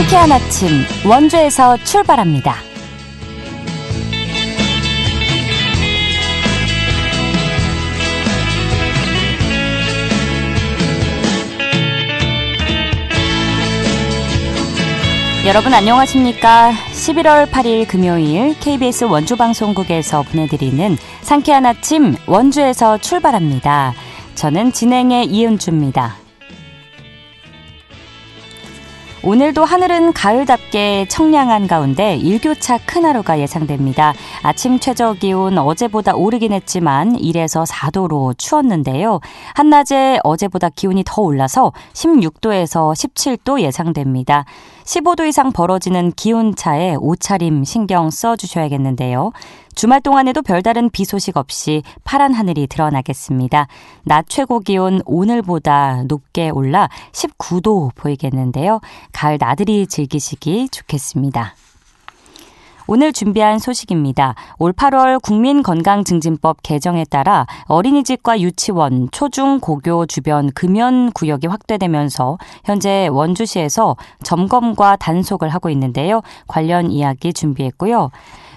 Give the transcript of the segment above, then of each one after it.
상쾌한 아침 원주에서 출발합니다. 여러분 안녕하십니까? 11월 8일 금요일 KBS 원주방송국에서 보내드리는 상쾌한 아침 원주에서 출발합니다. 저는 진행의 이은주입니다. 오늘도 하늘은 가을답게 청량한 가운데 일교차 큰 하루가 예상됩니다. 아침 최저기온 어제보다 오르긴 했지만 1에서 4도로 추웠는데요. 한낮에 어제보다 기온이 더 올라서 16도에서 17도 예상됩니다. 15도 이상 벌어지는 기온차에 옷차림 신경 써주셔야겠는데요. 주말 동안에도 별다른 비 소식 없이 파란 하늘이 드러나겠습니다. 낮 최고 기온 오늘보다 높게 올라 19도 보이겠는데요. 가을 나들이 즐기시기 좋겠습니다. 오늘 준비한 소식입니다. 올 8월 국민건강증진법 개정에 따라 어린이집과 유치원, 초중, 고교 주변 금연구역이 확대되면서 현재 원주시에서 점검과 단속을 하고 있는데요. 관련 이야기 준비했고요.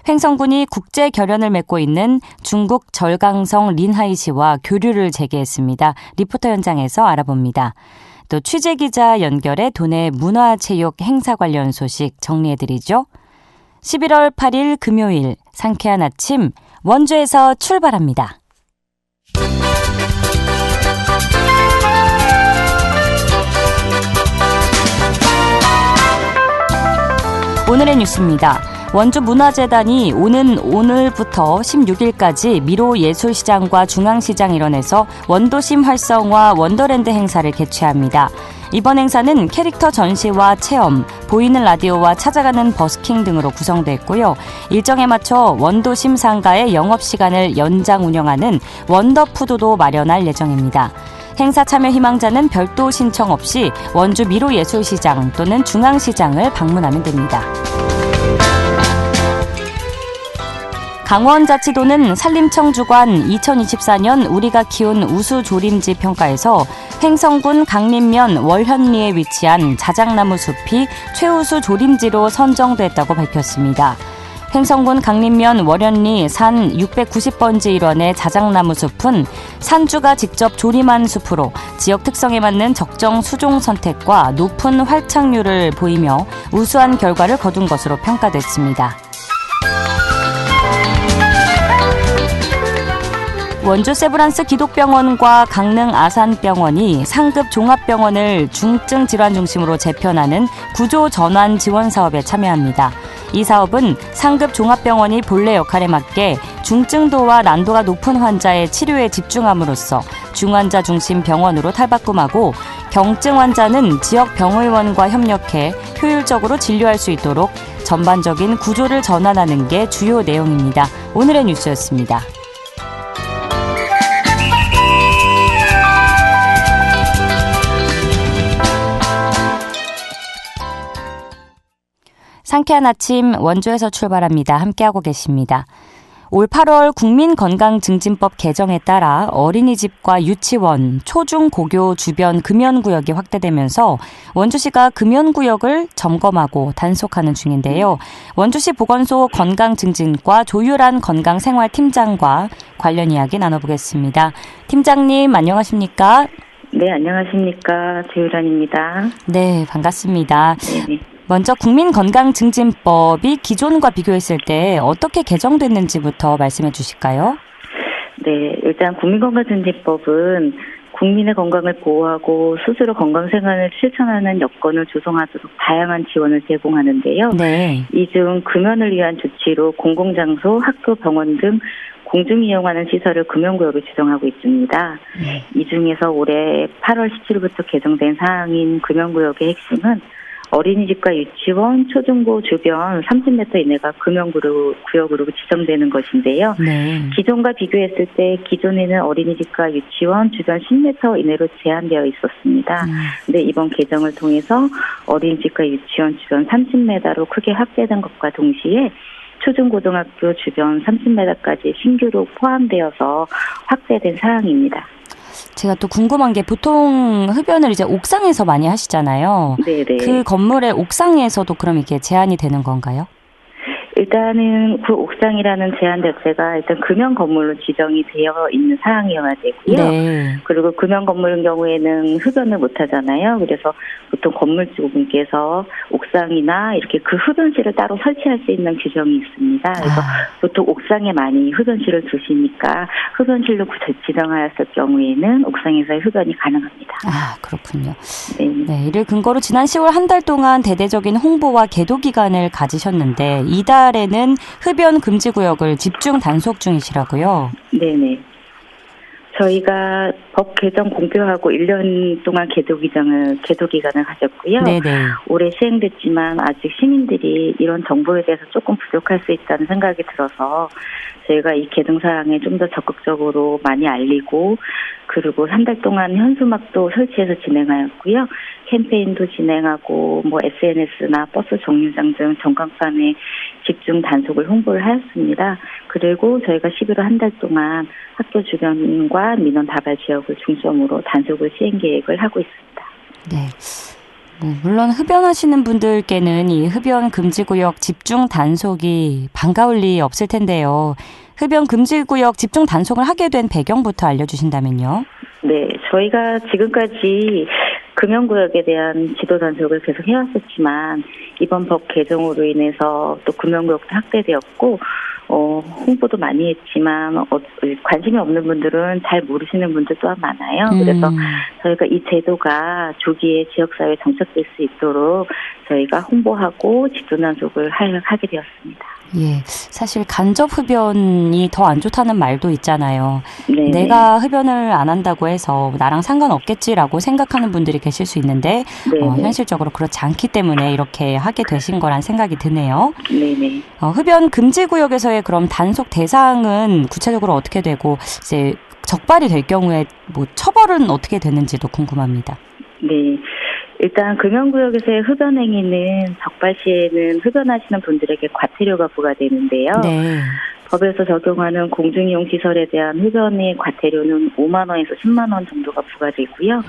횡성군이 국제 결연을 맺고 있는 중국 절강성 린하이시와 교류를 재개했습니다. 리포터 현장에서 알아봅니다. 또 취재기자 연결해 도내 문화체육 행사 관련 소식 정리해드리죠. 11월 8일 금요일 상쾌한 아침 원주에서 출발합니다. 오늘의 뉴스입니다. 원주문화재단이 오늘부터 16일까지 미로예술시장과 중앙시장 일원에서 원도심 활성화 원더랜드 행사를 개최합니다. 이번 행사는 캐릭터 전시와 체험, 보이는 라디오와 찾아가는 버스킹 등으로 구성됐고요. 일정에 맞춰 원도심 상가의 영업시간을 연장 운영하는 원더푸드도 마련할 예정입니다. 행사 참여 희망자는 별도 신청 없이 원주 미로예술시장 또는 중앙시장을 방문하면 됩니다. 강원자치도는 산림청 주관 2024년 우리가 키운 우수조림지 평가에서 횡성군 강림면 월현리에 위치한 자작나무 숲이 최우수 조림지로 선정됐다고 밝혔습니다. 횡성군 강림면 월현리 산 690번지 일원의 자작나무 숲은 산주가 직접 조림한 숲으로 지역 특성에 맞는 적정 수종 선택과 높은 활착률을 보이며 우수한 결과를 거둔 것으로 평가됐습니다. 원주 세브란스 기독병원과 강릉 아산병원이 상급 종합병원을 중증 질환 중심으로 재편하는 구조 전환 지원 사업에 참여합니다. 이 사업은 상급 종합병원이 본래 역할에 맞게 중증도와 난도가 높은 환자의 치료에 집중함으로써 중환자 중심 병원으로 탈바꿈하고 경증 환자는 지역 병의원과 협력해 효율적으로 진료할 수 있도록 전반적인 구조를 전환하는 게 주요 내용입니다. 오늘의 뉴스였습니다. 상쾌한 아침 원주에서 출발합니다. 함께하고 계십니다. 올 8월 국민건강증진법 개정에 따라 어린이집과 유치원, 초중, 고교 주변 금연구역이 확대되면서 원주시가 금연구역을 점검하고 단속하는 중인데요. 원주시 보건소 건강증진과 조유란 건강생활팀장과 관련 이야기 나눠보겠습니다. 팀장님 안녕하십니까? 네, 안녕하십니까. 조유란입니다. 네, 반갑습니다. 네. 먼저 국민건강증진법이 기존과 비교했을 때 어떻게 개정됐는지부터 말씀해 주실까요? 네, 일단 국민건강증진법은 국민의 건강을 보호하고 스스로 건강생활을 실천하는 여건을 조성하도록 다양한 지원을 제공하는데요. 네. 이 중 금연을 위한 조치로 공공장소, 학교, 병원 등 공중이 이용하는 시설을 금연구역을 지정하고 있습니다. 이 중에서 올해 8월 17일부터 개정된 사항인 금연구역의 핵심은 어린이집과 유치원, 초중고 주변 30m 이내가 금연구역으로 지정되는 것인데요. 네. 기존과 비교했을 때 기존에는 어린이집과 유치원 주변 10m 이내로 제한되어 있었습니다. 근데 이번 개정을 통해서 어린이집과 유치원 주변 30m로 크게 확대된 것과 동시에 초중고등학교 주변 30m까지 신규로 포함되어서 확대된 사항입니다. 제가 또 궁금한 게 보통 흡연을 이제 옥상에서 많이 하시잖아요. 네네. 그 건물의 옥상에서도 그럼 이게 제한이 되는 건가요? 일단은 그 옥상이라는 제한 자체가 일단 금연 건물로 지정이 되어 있는 사항이어야 되고요. 네. 그리고 금연 건물인 경우에는 흡연을 못 하잖아요. 그래서 보통 건물주분께서 옥상이나 이렇게 그 흡연실을 따로 설치할 수 있는 규정이 있습니다. 그래서 보통 옥상에 많이 흡연실을 두시니까 흡연실로 지정하였을 경우에는 옥상에서의 흡연이 가능합니다. 아, 그렇군요. 네. 네, 이를 근거로 지난 10월 한 달 동안 대대적인 홍보와 계도 기간을 가지셨는데 이달에는 흡연 금지 구역을 집중 단속 중이시라고요. 네네. 저희가 법 개정 공표하고 1년 동안 계도 기간을 가졌고요. 네네. 올해 시행됐지만 아직 시민들이 이런 정보에 대해서 조금 부족할 수 있다는 생각이 들어서 저희가 이 개정 사항에 좀 더 적극적으로 많이 알리고 그리고 한 달 동안 현수막도 설치해서 진행하였고요. 캠페인도 진행하고 뭐 SNS나 버스 정류장 등 전광판에 집중 단속을 홍보를 하였습니다. 그리고 저희가 11월 한 달 동안 학교 주변과 민원 다발 지역을 중점으로 단속을 시행 계획을 하고 있습니다. 네. 물론 흡연하시는 분들께는 이 흡연 금지구역 집중 단속이 반가울 리 없을 텐데요. 흡연 금지구역 집중 단속을 하게 된 배경부터 알려주신다면요. 네, 저희가 지금까지 금연구역에 대한 지도 단속을 계속 해왔었지만 이번 법 개정으로 인해서 또 금연구역도 확대되었고 홍보도 많이 했지만 관심이 없는 분들은 잘 모르시는 분들 또한 많아요. 그래서 저희가 이 제도가 조기에 지역사회에 정착될 수 있도록 저희가 홍보하고 집중단속을 하게 되었습니다. 예, 사실 간접 흡연이 더 안 좋다는 말도 있잖아요. 네네. 내가 흡연을 안 한다고 해서 나랑 상관없겠지라고 생각하는 분들이 계실 수 있는데 현실적으로 그렇지 않기 때문에 이렇게 하게 되신 거란 생각이 드네요. 네네. 흡연 금지 구역에서의 그럼 단속 대상은 구체적으로 어떻게 되고 이제 적발이 될 경우에 뭐 처벌은 어떻게 되는지도 궁금합니다. 네. 일단 금연구역에서의 흡연 행위는 적발 시에는 흡연하시는 분들에게 과태료가 부과되는데요. 네. 법에서 적용하는 공중이용 시설에 대한 흡연의 과태료는 5만 원에서 10만 원 정도가 부과되고요.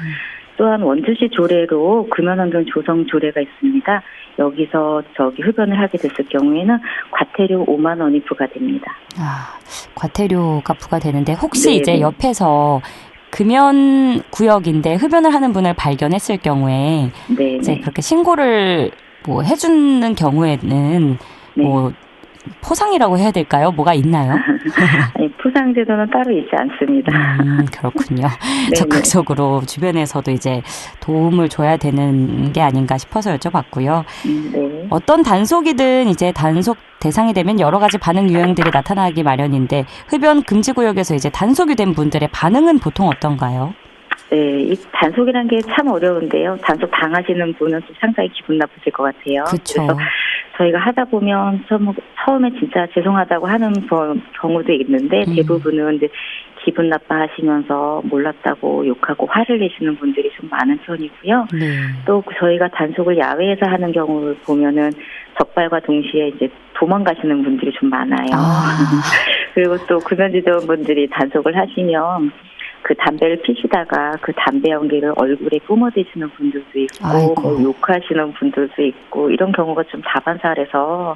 또한 원주시 조례로 금연환경 조성 조례가 있습니다. 여기서 흡연을 하게 됐을 경우에는 과태료 5만 원이 부과됩니다. 아, 과태료가 부과되는데 혹시 네네. 이제 옆에서 금연 구역인데 흡연을 하는 분을 발견했을 경우에 네네. 이제 그렇게 신고를 뭐 해주는 경우에는 네. 뭐 포상이라고 해야 될까요? 뭐가 있나요? 아니, 포상 제도는 따로 있지 않습니다. 그렇군요. 네네. 적극적으로 주변에서도 이제 도움을 줘야 되는 게 아닌가 싶어서 여쭤봤고요. 네. 어떤 단속이든 이제 단속 대상이 되면 여러 가지 반응 유형들이 나타나기 마련인데 흡연 금지 구역에서 이제 단속이 된 분들의 반응은 보통 어떤가요? 네, 이 단속이란 게 참 어려운데요. 단속 당하시는 분은 좀 상당히 기분 나쁘실 것 같아요. 그렇죠. 그래서 저희가 하다 보면 처음에 진짜 죄송하다고 하는 경우도 있는데 대부분은 이제 기분 나빠하시면서 몰랐다고 욕하고 화를 내시는 분들이 좀 많은 편이고요. 네. 또 저희가 단속을 야외에서 하는 경우를 보면은 적발과 동시에 이제 도망가시는 분들이 좀 많아요. 그리고 또 금연지도원분들이 단속을 하시면 그 담배를 피시다가 그 담배 연기를 얼굴에 뿜어대시는 분들도 있고 뭐 욕하시는 분들도 있고 이런 경우가 좀 다반사해서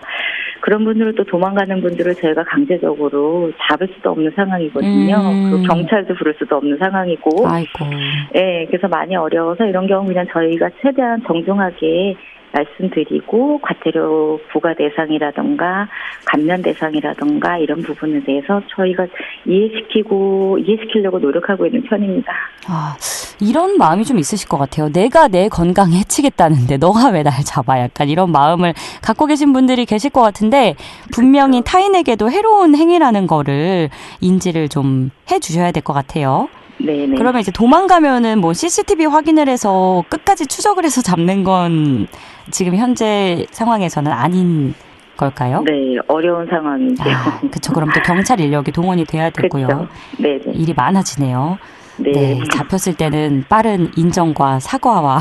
그런 분들을 또 도망가는 분들을 저희가 강제적으로 잡을 수도 없는 상황이거든요. 그리고 경찰도 부를 수도 없는 상황이고. 아이고. 네, 그래서 많이 어려워서 이런 경우 그냥 저희가 최대한 정중하게 말씀드리고 과태료 부과 대상이라던가 감면 대상이라던가 이런 부분에 대해서 저희가 이해시키려고 노력하고 있는 편입니다. 아, 이런 마음이 좀 있으실 것 같아요. 내가 내 건강에 해치겠다는데 너가 왜 날 잡아? 약간 이런 마음을 갖고 계신 분들이 계실 것 같은데 분명히 타인에게도 해로운 행위라는 거를 인지를 좀 해주셔야 될 것 같아요. 네네. 그러면 이제 도망가면은 뭐 CCTV 확인을 해서 끝까지 추적을 해서 잡는 건 지금 현재 상황에서는 아닌 걸까요? 네, 어려운 상황이죠. 그렇죠. 그럼 또 경찰 인력이 동원이 돼야 되고요. 네네. 일이 많아지네요. 네. 잡혔을 때는 빠른 인정과 사과와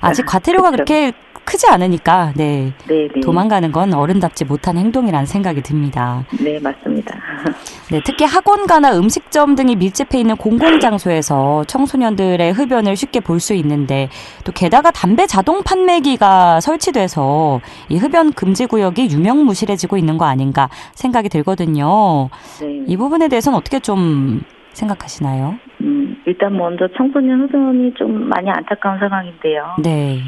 아직 과태료가 그렇게 크지 않으니까 네. 네. 도망가는 건 어른답지 못한 행동이라는 생각이 듭니다. 네, 맞습니다. 네, 특히 학원가나 음식점 등이 밀집해 있는 공공장소에서 청소년들의 흡연을 쉽게 볼 수 있는데 또 게다가 담배 자동 판매기가 설치돼서 이 흡연 금지 구역이 유명무실해지고 있는 거 아닌가 생각이 들거든요. 네. 이 부분에 대해서는 어떻게 좀 생각하시나요? 일단 먼저 청소년 흡연이 좀 많이 안타까운 상황인데요. 네.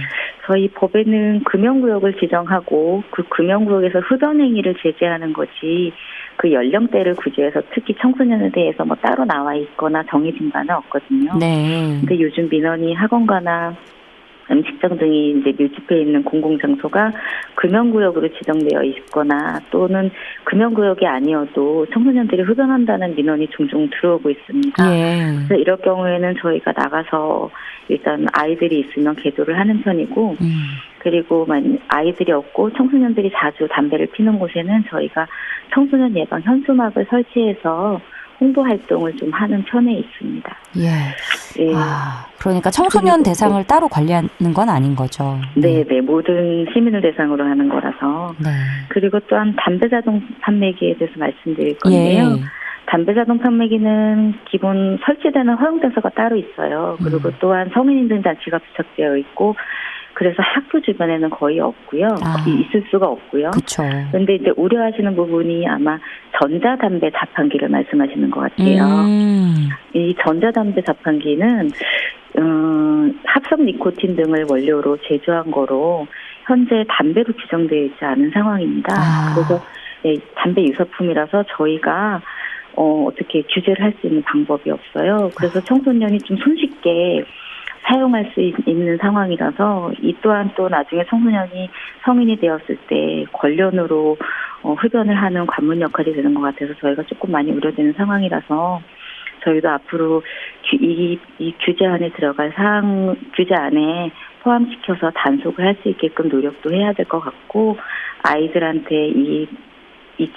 저희 법에는 금연구역을 지정하고 그 금연구역에서 흡연 행위를 제재하는 거지 그 연령대를 구제해서 특히 청소년에 대해서 뭐 따로 나와 있거나 정해진 바는 없거든요. 네. 근데 요즘 민원이 학원가나 음식점 등이 이제 밀집해 있는 공공장소가 금연구역으로 지정되어 있거나 또는 금연구역이 아니어도 청소년들이 흡연한다는 민원이 종종 들어오고 있습니다. 예. 그래서 이럴 경우에는 저희가 나가서 일단 아이들이 있으면 계조를 하는 편이고 그리고 아이들이 없고 청소년들이 자주 담배를 피는 곳에는 저희가 청소년 예방 현수막을 설치해서 홍보 활동을 좀 하는 편에 있습니다. 예. 네. 그러니까 청소년 대상을 따로 관리하는 건 아닌 거죠. 네, 모든 시민을 대상으로 하는 거라서. 네. 그리고 또한 담배 자동 판매기에 대해서 말씀드릴 건데요. 예. 담배 자동 판매기는 기본 설치되는 허용단서가 따로 있어요. 그리고 또한 성인 인증 장치가 부착되어 있고 그래서 학교 주변에는 거의 없고요. 있을 수가 없고요. 그렇죠. 그런데 이제 우려하시는 부분이 아마 전자담배 자판기를 말씀하시는 것 같아요. 이 전자담배 자판기는 합성 니코틴 등을 원료로 제조한 거로 현재 담배로 규정되어 있지 않은 상황입니다. 그래서 담배 유사품이라서 저희가 어떻게 규제를 할 수 있는 방법이 없어요. 그래서 청소년이 좀 손쉽게 사용할 수 있는 상황이라서 이 또한 또 나중에 청소년이 성인이 되었을 때 권련으로 흡연을 하는 관문 역할이 되는 것 같아서 저희가 조금 많이 우려되는 상황이라서 저희도 앞으로 이 규제안에 들어갈 규제 안에 포함시켜서 단속을 할 수 있게끔 노력도 해야 될 것 같고 아이들한테 이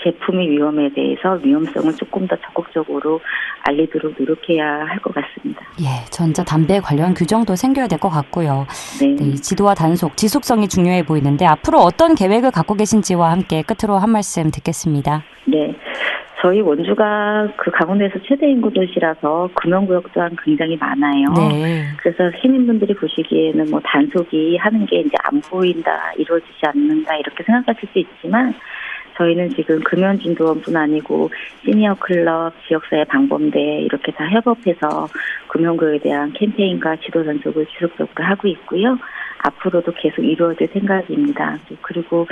제품의 위험성을 조금 더 적극적으로 알리도록 노력해야 할 것 같습니다. 예, 전자담배 관련 규정도 생겨야 될 것 같고요. 네. 네, 지도와 단속, 지속성이 중요해 보이는데 앞으로 어떤 계획을 갖고 계신지와 함께 끝으로 한 말씀 듣겠습니다. 네. 저희 원주가 그 강원도에서 최대 인구 도시라서 금연구역 또한 굉장히 많아요. 네. 그래서 시민분들이 보시기에는 뭐 단속이 하는 게 이제 안 보인다, 이루어지지 않는다 이렇게 생각하실 수 있지만 저희는 지금 금연진도원뿐 아니고 시니어 클럽, 지역사회 방범대 이렇게 다 협업해서 금연구역에 대한 캠페인과 지도 단속을 지속적으로 하고 있고요. 앞으로도 계속 이루어질 생각입니다. 그리고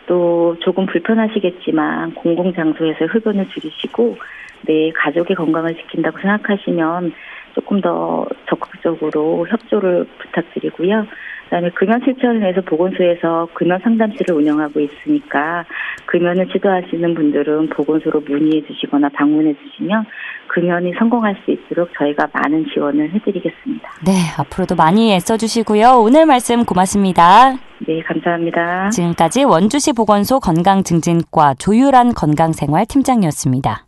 또 조금 불편하시겠지만 공공장소에서 흡연을 줄이시고 내 가족의 건강을 지킨다고 생각하시면 조금 더 적극적으로 협조를 부탁드리고요. 그다음에 금연 실천을 위해서 보건소에서 금연 상담실을 운영하고 있으니까 금연을 지도하시는 분들은 보건소로 문의해 주시거나 방문해 주시면 금연이 성공할 수 있도록 저희가 많은 지원을 해드리겠습니다. 네, 앞으로도 많이 애써주시고요. 오늘 말씀 고맙습니다. 네, 감사합니다. 지금까지 원주시 보건소 건강증진과 조유란 건강생활 팀장이었습니다.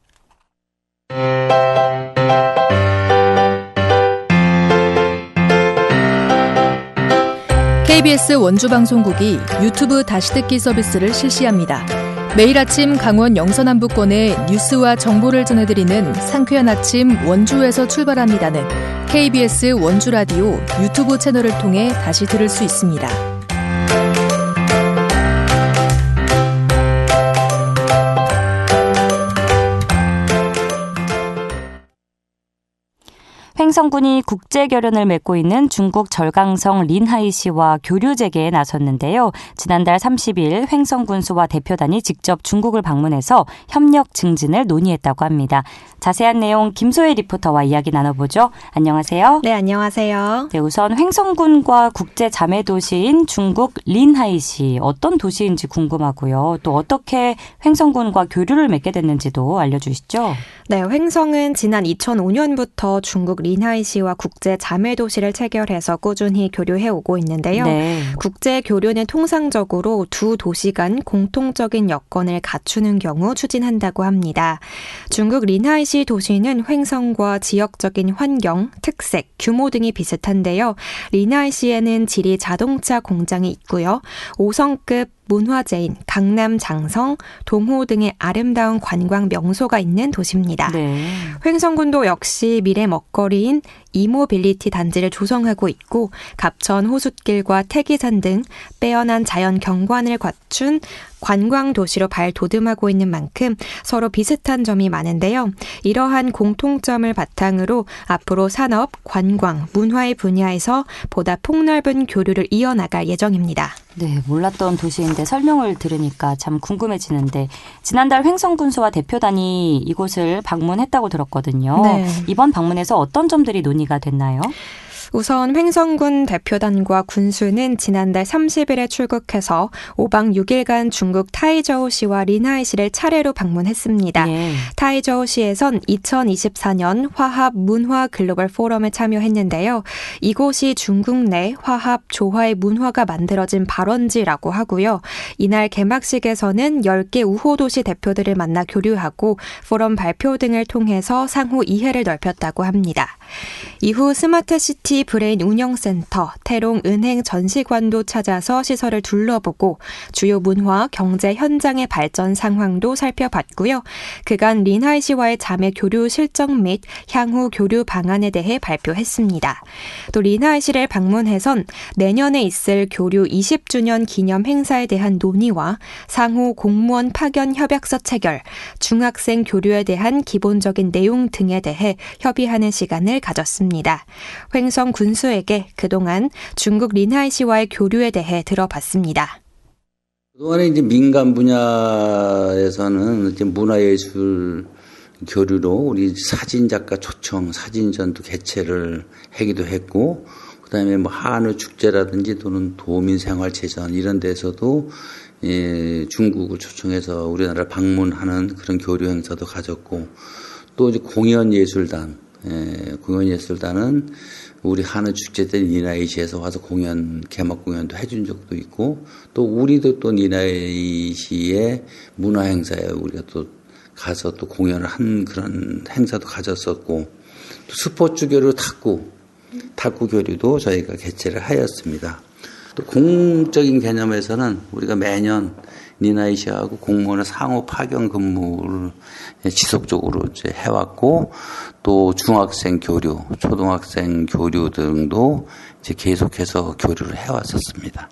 KBS 원주방송국이 유튜브 다시 듣기 서비스를 실시합니다. 매일 아침 강원 영서남부권의 뉴스와 정보를 전해드리는 상쾌한 아침 원주에서 출발합니다는 KBS 원주라디오 유튜브 채널을 통해 다시 들을 수 있습니다. 횡성군이 국제 결연을 맺고 있는 중국 절강성 린하이시와 교류 재개에 나섰는데요. 지난달 30일 횡성군수와 대표단이 직접 중국을 방문해서 협력 증진을 논의했다고 합니다. 자세한 내용 김소혜 리포터와 이야기 나눠보죠. 안녕하세요. 네, 안녕하세요. 네, 우선 횡성군과 국제 자매 도시인 중국 린하이시 어떤 도시인지 궁금하고요. 또 어떻게 횡성군과 교류를 맺게 됐는지도 알려주시죠. 네, 횡성은 지난 2005년부터 중국 리나이시와 국제 자매 도시를 체결해서 꾸준히 교류해 오고 있는데요. 네. 국제 교류는 통상적으로 두 도시 간 공통적인 여건을 갖추는 경우 추진한다고 합니다. 중국 리나이시 도시는 횡성과 지역적인 환경, 특색, 규모 등이 비슷한데요. 리나이시에는 지리 자동차 공장이 있고요. 5성급 문화재인 강남 장성, 동호 등의 아름다운 관광 명소가 있는 도시입니다. 네. 횡성군도 역시 미래 먹거리인 이모빌리티 단지를 조성하고 있고 갑천 호숫길과 태기산 등 빼어난 자연 경관을 갖춘 관광 도시로 발돋움하고 있는 만큼 서로 비슷한 점이 많은데요. 이러한 공통점을 바탕으로 앞으로 산업, 관광, 문화의 분야에서 보다 폭넓은 교류를 이어나갈 예정입니다. 네, 몰랐던 도시인데 설명을 들으니까 참 궁금해지는데 지난달 횡성군수와 대표단이 이곳을 방문했다고 들었거든요. 네. 이번 방문에서 어떤 점들이 논의가 됐나요? 우선 횡성군 대표단과 군수는 지난달 30일에 출국해서 5박 6일간 중국 타이저우시와 리나이시를 차례로 방문했습니다. 네. 타이저우시에선 2024년 화합 문화 글로벌 포럼에 참여했는데요. 이곳이 중국 내 화합 조화의 문화가 만들어진 발원지라고 하고요. 이날 개막식에서는 10개 우호도시 대표들을 만나 교류하고 포럼 발표 등을 통해서 상호 이해를 넓혔다고 합니다. 이후 스마트시티 브레인 운영센터, 태롱 은행 전시관도 찾아서 시설을 둘러보고 주요 문화, 경제 현장의 발전 상황도 살펴봤고요. 그간 리나이시와의 자매 교류 실정 및 향후 교류 방안에 대해 발표했습니다. 또 리나이시를 방문해선 내년에 있을 교류 20주년 기념 행사에 대한 논의와 상호 공무원 파견 협약서 체결, 중학생 교류에 대한 기본적인 내용 등에 대해 협의하는 시간을 가졌습니다. 횡성 군수에게 그동안 중국 리나이시와의 교류에 대해 들어봤습니다. 그동안에 이제 민간 분야에서는 이제 문화예술 교류로 우리 사진작가 초청, 사진전도 개최를 하기도 했고, 그 다음에 뭐 한우 축제라든지 또는 도민생활체전 이런 데서도 중국을 초청해서 우리나라를 방문하는 그런 교류 행사도 가졌고, 또 이제 공연예술단은 우리 한우 축제 때 리나이시에서 와서 개막 공연도 해준 적도 있고, 또 우리도 또 리나이시의 문화 행사에 우리가 또 가서 또 공연을 한 그런 행사도 가졌었고, 또 스포츠 교류 탁구 교류도 저희가 개최를 하였습니다. 또 공적인 개념에서는 우리가 매년 리나이시하고 공무원의 상호 파견 근무를 지속적으로 이제 해왔고, 또 중학생 교류, 초등학생 교류 등도 이제 계속해서 교류를 해왔었습니다.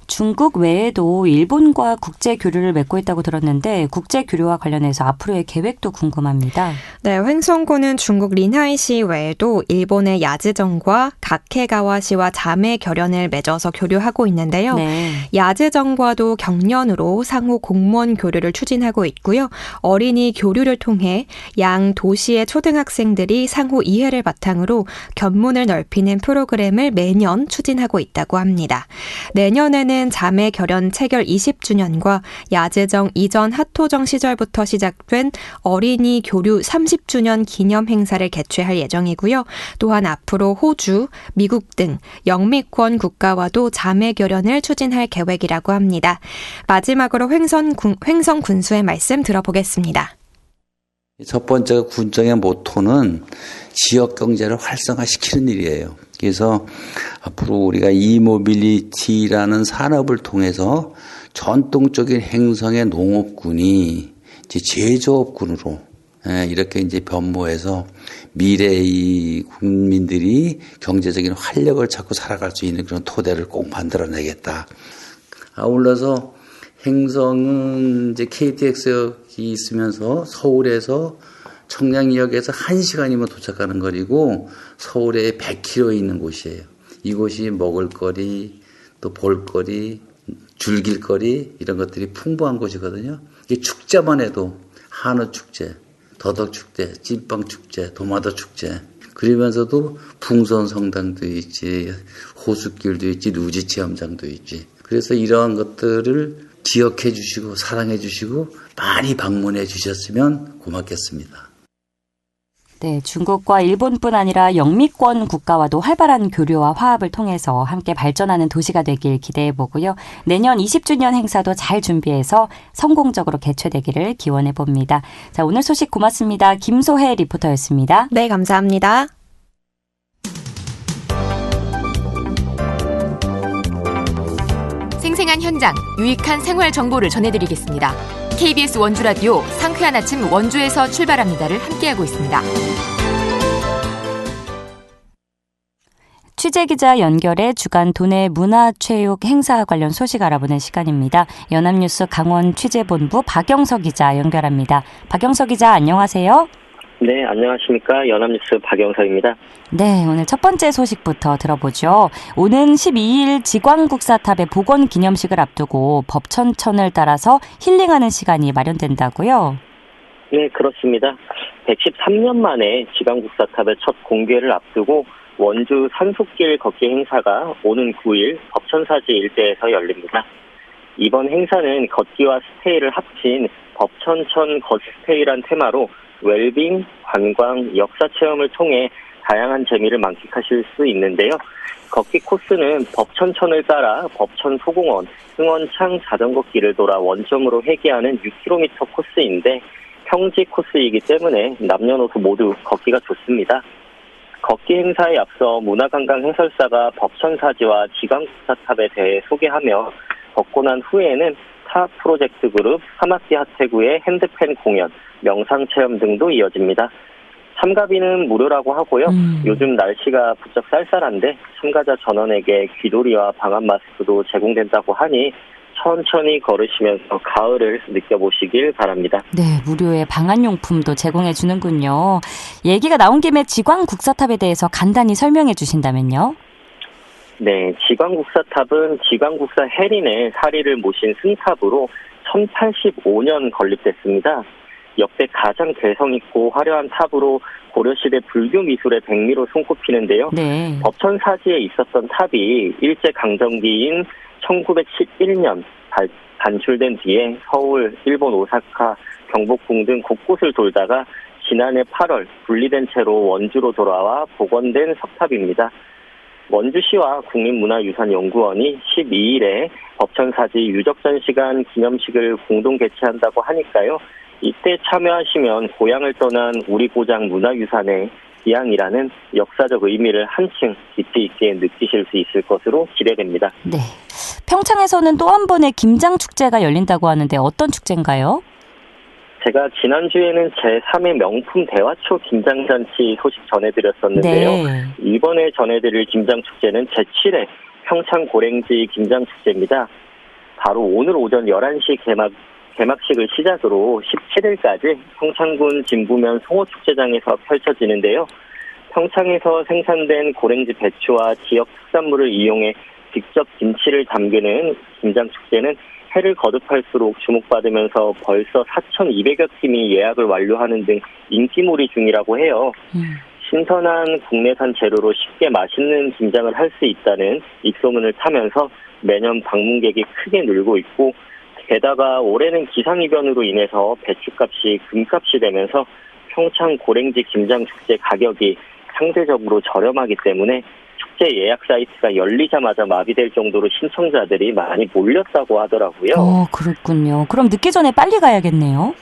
중국 외에도 일본과 국제 교류를 맺고 있다고 들었는데 국제 교류와 관련해서 앞으로의 계획도 궁금합니다. 네, 횡성군은 중국 리나이시 외에도 일본의 야즈정과 가케가와시와 자매 결연을 맺어서 교류하고 있는데요. 네. 야즈정과도 경년으로 상호 공무원 교류를 추진하고 있고요. 어린이 교류를 통해 양 도시의 초등학생들이 상호 이해를 바탕으로 견문을 넓히는 프로그램을 매년 추진하고 있다고 합니다. 내년에는 자매 결연 체결 20주년과 야즈정 이전 하토정 시절부터 시작된 어린이 교류 30주년 기념 행사를 개최할 예정이고요. 또한 앞으로 호주, 미국 등 영미권 국가와도 자매 결연을 추진할 계획이라고 합니다. 마지막으로 횡성 군수의 말씀 들어보겠습니다. 첫 번째가 군정의 모토는 지역 경제를 활성화시키는 일이에요. 그래서 앞으로 우리가 이모빌리티라는 산업을 통해서 전통적인 횡성의 농업군이 이제 제조업군으로 이렇게 이제 변모해서 미래의 국민들이 경제적인 활력을 찾고 살아갈 수 있는 그런 토대를 꼭 만들어내겠다. 아울러서 횡성은 이제 KTX역이 있으면서 서울에서 청량리역에서 1시간이면 도착하는 거리고 서울에 100km 있는 곳이에요. 이곳이 먹을거리, 또 볼거리, 즐길거리 이런 것들이 풍부한 곳이거든요. 이 축제만 해도 한우축제, 더덕축제, 찐빵축제, 도마도축제 그러면서도 풍선성당도 있지, 호숫길도 있지, 루지체험장도 있지. 그래서 이러한 것들을 기억해 주시고 사랑해 주시고 많이 방문해 주셨으면 고맙겠습니다. 네, 중국과 일본뿐 아니라 영미권 국가와도 활발한 교류와 화합을 통해서 함께 발전하는 도시가 되길 기대해보고요. 내년 20주년 행사도 잘 준비해서 성공적으로 개최되기를 기원해봅니다. 자, 오늘 소식 고맙습니다. 김소혜 리포터였습니다. 네, 감사합니다. 생생한 현장, 유익한 생활 정보를 전해드리겠습니다. KBS 원주라디오 상쾌한 아침 원주에서 출발합니다를 함께하고 있습니다. 취재기자 연결해 주간 도내 문화체육 행사 관련 소식 알아보는 시간입니다. 연합뉴스 강원 취재본부 박영석 기자 연결합니다. 박영석 기자 안녕하세요. 네, 안녕하십니까. 연합뉴스 박영석입니다. 네, 오늘 첫 번째 소식부터 들어보죠. 오는 12일 지광국사탑의 복원 기념식을 앞두고 법천천을 따라서 힐링하는 시간이 마련된다고요? 네, 그렇습니다. 113년 만에 지광국사탑의 첫 공개를 앞두고 원주 산속길 걷기 행사가 오는 9일 법천사지 일대에서 열립니다. 이번 행사는 걷기와 스테이를 합친 법천천 걷스테이란 테마로 웰빙, 관광, 역사 체험을 통해 다양한 재미를 만끽하실 수 있는데요. 걷기 코스는 법천천을 따라 법천 소공원, 승원창 자전거 길을 돌아 원점으로 회귀하는 6km 코스인데 평지 코스이기 때문에 남녀노소 모두 걷기가 좋습니다. 걷기 행사에 앞서 문화관광 해설사가 법천사지와 지광국사탑에 대해 소개하며 걷고 난 후에는 타 프로젝트 그룹 사마티 하태구의 핸드펜 공연, 명상체험 등도 이어집니다. 참가비는 무료라고 하고요. 요즘 날씨가 부쩍 쌀쌀한데 참가자 전원에게 귀돌이와 방한 마스크도 제공된다고 하니 천천히 걸으시면서 가을을 느껴보시길 바랍니다. 네, 무료의 방한용품도 제공해 주는군요. 얘기가 나온 김에 지광국사탑에 대해서 간단히 설명해 주신다면요? 네, 지광국사탑은 지광국사 해린의 사리를 모신 승탑으로 1085년 건립됐습니다. 역대 가장 개성있고 화려한 탑으로 고려시대 불교 미술의 백미로 손꼽히는데요. 네. 법천사지에 있었던 탑이 일제강점기인 1911년 반출된 뒤에 서울, 일본 오사카, 경복궁 등 곳곳을 돌다가 지난해 8월 분리된 채로 원주로 돌아와 복원된 석탑입니다. 원주시와 국립문화유산연구원이 12일에 법천사지 유적전시관 기념식을 공동 개최한다고 하니까요. 이때 참여하시면 고향을 떠난 우리 고장 문화유산의 기양이라는 역사적 의미를 한층 깊이 있게 느끼실 수 있을 것으로 기대됩니다. 네. 평창에서는 또 한 번의 김장축제가 열린다고 하는데 어떤 축제인가요? 제가 지난주에는 제3의 명품 대화초 김장잔치 소식 전해드렸었는데요. 네. 이번에 전해드릴 김장축제는 제7회 평창 고랭지 김장축제입니다. 바로 오늘 오전 11시 개막식을 시작으로 17일까지 평창군 진부면 송호축제장에서 펼쳐지는데요. 평창에서 생산된 고랭지 배추와 지역 특산물을 이용해 직접 김치를 담그는 김장축제는 해를 거듭할수록 주목받으면서 벌써 4,200여 팀이 예약을 완료하는 등 인기몰이 중이라고 해요. 신선한 국내산 재료로 쉽게 맛있는 김장을 할 수 있다는 입소문을 타면서 매년 방문객이 크게 늘고 있고 게다가 올해는 기상이변으로 인해서 배추값이 금값이 되면서 평창 고랭지 김장축제 가격이 상대적으로 저렴하기 때문에 축제 예약 사이트가 열리자마자 마비될 정도로 신청자들이 많이 몰렸다고 하더라고요. 그렇군요. 그럼 늦기 전에 빨리 가야겠네요.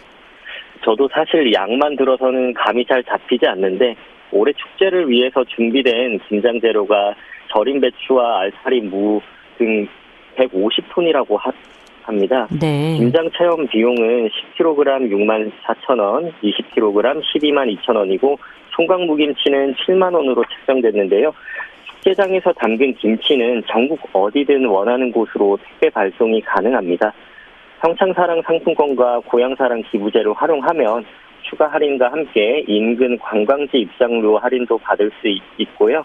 저도 사실 양만 들어서는 감이 잘 잡히지 않는데 올해 축제를 위해서 준비된 김장 재료가 절인 배추와 알타리, 무 등 150톤이라고 합니다. 네. 김장 체험 비용은 10kg 64,000원, 20kg 122,200원이고 총각무김치는 7만 원으로 책정됐는데요. 축제장에서 담근 김치는 전국 어디든 원하는 곳으로 택배 발송이 가능합니다. 평창사랑 상품권과 고향사랑 기부제를 활용하면 추가 할인과 함께 인근 관광지 입장료 할인도 받을 수 있고요.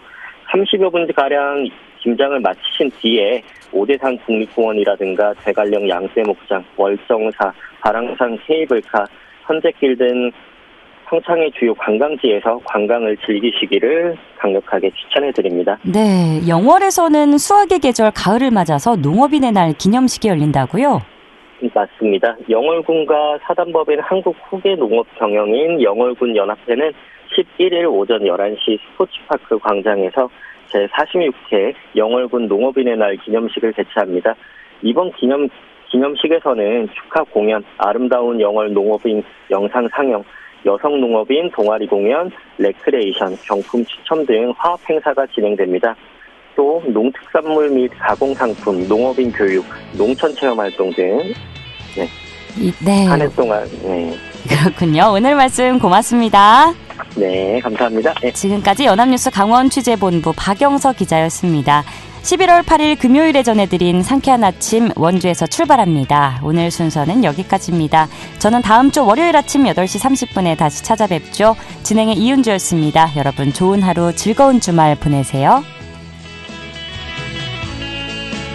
30여 분가량 김장을 마치신 뒤에 오대산 국립공원이라든가 대관령 양떼목장, 월정사, 바랑산 케이블카, 선제길 등 평창의 주요 관광지에서 관광을 즐기시기를 강력하게 추천해드립니다. 네, 영월에서는 수확의 계절 가을을 맞아서 농업인의 날 기념식이 열린다고요? 맞습니다. 영월군과 사단법인 한국 후계농업경영인 영월군 연합회는 11일 오전 11시 스포츠파크 광장에서 제46회 영월군 농업인의 날 기념식을 개최합니다. 이번 기념식에서는 축하 공연, 아름다운 영월 농업인 영상 상영, 여성 농업인 동아리 공연, 레크레이션, 경품 추첨 등 화합 행사가 진행됩니다. 또 농특산물 및 가공상품, 농업인 교육, 농촌 체험 활동 등 한 해 동안 그렇군요. 오늘 말씀 고맙습니다. 네, 감사합니다. 네. 지금까지 연합뉴스 강원 취재본부 박영서 기자였습니다. 11월 8일 금요일에 전해드린 상쾌한 아침 원주에서 출발합니다. 오늘 순서는 여기까지입니다. 저는 다음 주 월요일 아침 8시 30분에 다시 찾아뵙죠. 진행의 이은주였습니다. 여러분 좋은 하루 즐거운 주말 보내세요.